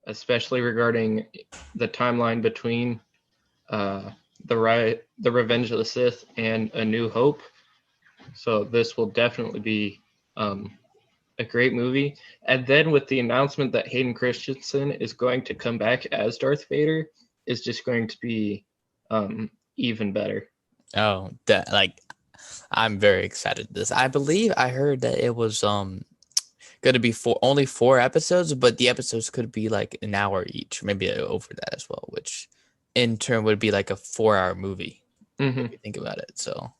especially regarding the timeline between the Revenge of the Sith and A New Hope. So this will definitely be a great movie. And then with the announcement that Hayden Christensen is going to come back as Darth Vader, is just going to be even better. Oh, I'm very excited. This, I believe, I heard that it was going to be only 4 episodes, but the episodes could be like an hour each, maybe over that as well, which in turn would be like a 4-hour movie. If you think about it. So,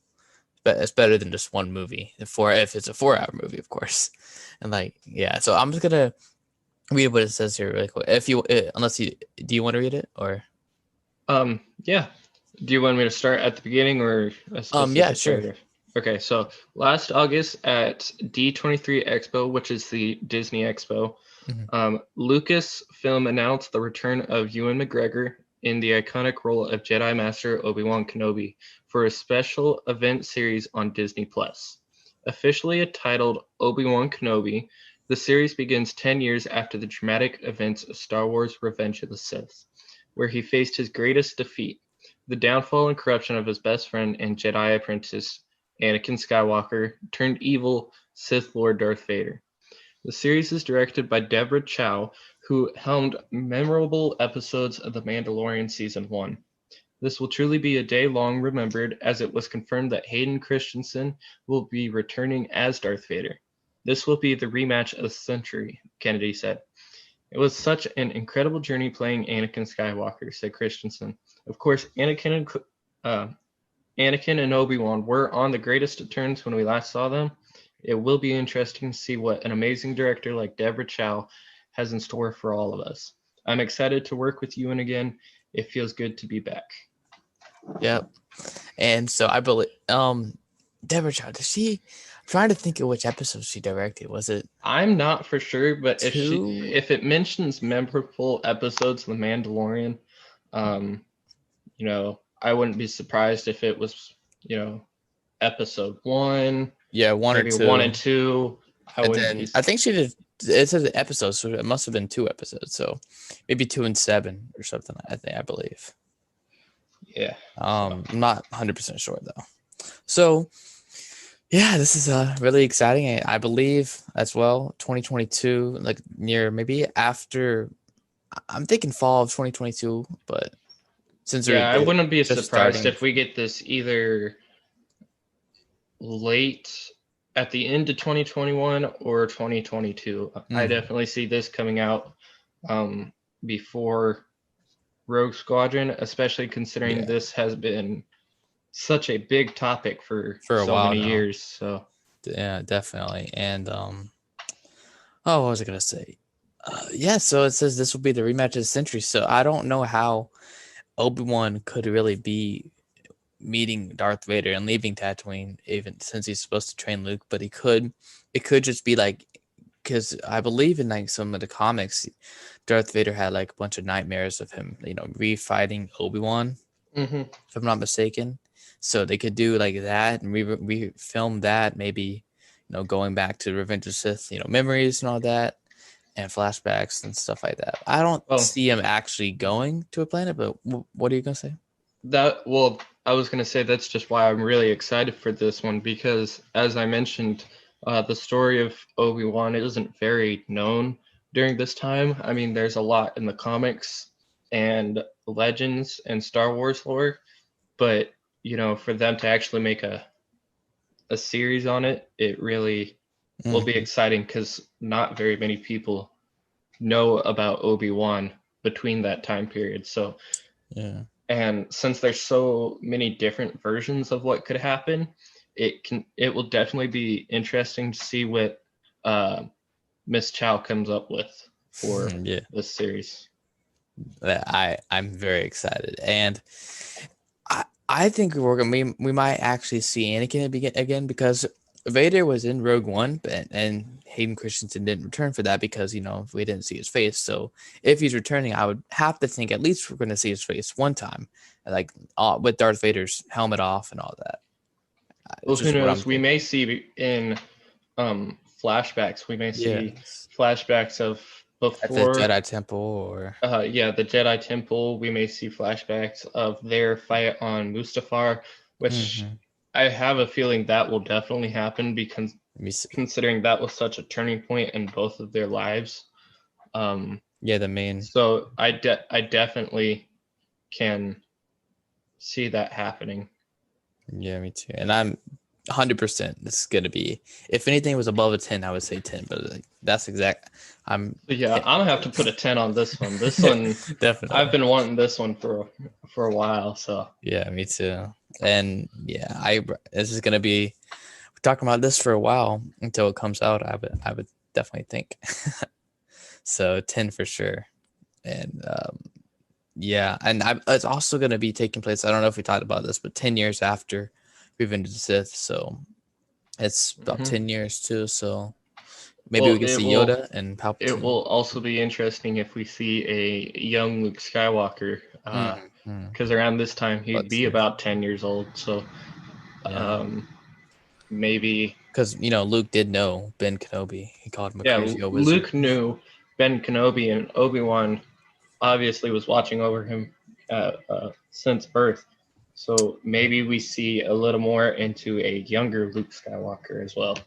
but it's better than just one movie. If it's a 4-hour movie, of course. And so I'm just gonna read what it says here really quick. Do you want to read it or? Yeah. Do you want me to start at the beginning or a specific yeah, sure. paragraph? Okay, so last August at D23 Expo, which is the Disney Expo, Lucasfilm announced the return of Ewan McGregor in the iconic role of Jedi Master Obi-Wan Kenobi for a special event series on Disney+. Officially titled Obi-Wan Kenobi, the series begins 10 years after the dramatic events of Star Wars Revenge of the Sith, where he faced his greatest defeat, the downfall and corruption of his best friend and Jedi apprentice, Anakin Skywalker, turned evil Sith Lord Darth Vader. The series is directed by Deborah Chow, who helmed memorable episodes of The Mandalorian Season 1. This will truly be a day long remembered, as it was confirmed that Hayden Christensen will be returning as Darth Vader. This will be the rematch of the century, Kennedy said. It was such an incredible journey playing Anakin Skywalker, said Christensen. Of course, Anakin and Obi-Wan were on the greatest of terms when we last saw them. It will be interesting to see what an amazing director like Deborah Chow has in store for all of us. I'm excited to work with Ewan again. It feels good to be back. Yep. And so I believe Deborah Chow, I'm trying to think of which episode she directed. Was it? I'm not for sure, but if it mentions memorable episodes of The Mandalorian, I wouldn't be surprised if it was, episode 1. Yeah, 1 or 2. 1 and 2. I think she did. It says episodes, so it must have been 2 episodes. So maybe 2 and 7 or something. I believe. Yeah. I'm not 100% sure though. So, yeah, this is really exciting. I believe as well 2022, like near maybe after. I'm thinking fall of 2022, but since I wouldn't be surprised if we get this either late at the end of 2021 or 2022. I definitely see this coming out before Rogue Squadron, especially considering this has been such a big topic for so a while many now. years. So yeah, definitely. And what was I gonna say? So it says this will be the rematch of the century. So I don't know how Obi-Wan could really be meeting Darth Vader and leaving Tatooine, even since he's supposed to train Luke. But it could just be like, because I believe in like some of the comics, Darth Vader had like a bunch of nightmares of him, refighting Obi-Wan, if I'm not mistaken. So they could do like that and re-film that, maybe, going back to Revenge of the Sith, memories and all that, and flashbacks and stuff like that. I don't see him actually going to a planet, but what are you gonna say? I was gonna say that's just why I'm really excited for this one, because as I mentioned, the story of Obi-Wan isn't very known during this time. I mean, there's a lot in the comics and legends and Star Wars lore, but for them to actually make a series on it, it really will be exciting, because not very many people know about Obi-Wan between that time period. So and since there's so many different versions of what could happen, it will definitely be interesting to see what Miss Chow comes up with for this series. I'm very excited, and I think we might actually see Anakin again, because Vader was in Rogue One, and Hayden Christensen didn't return for that because we didn't see his face. So if he's returning, I would have to think at least we're going to see his face one time, like with Darth Vader's helmet off and all that. Well, who knows? We may see in flashbacks. We may see flashbacks of At the before, Jedi Temple, or yeah, the Jedi Temple, we may see flashbacks of their fight on Mustafar, which mm-hmm. I have a feeling that will definitely happen because Let me see. considering that was such a turning point in both of their lives. Yeah, the main. So I definitely can see that happening. Yeah, me too. And I'm 100%. This is gonna be. If anything was above a 10, I would say 10. But like, that's exact. I'm So yeah, I'm gonna have to put a 10 on this one. This one, I've definitely. been wanting this one for a while. So Yeah, me too. And yeah, this is gonna be. We're talking about this for a while until it comes out. I would definitely think. So 10 for sure. And yeah, and it's also going to be taking place. I don't know if we talked about this, but 10 years after Revenge of the Sith. So it's about mhm. 10 years too. So maybe Well, we can see Yoda and it Palpatine. will also be interesting if we see a young Luke Skywalker, Mm-hmm. because around this time he'd Let's be see. about 10 years old. So Yeah. maybe, Because, Luke did know Ben Kenobi. He called him a yeah, crazy old wizard. Luke knew Ben Kenobi, and Obi-Wan obviously was watching over him since birth. So maybe we see a little more into a younger Luke Skywalker as well.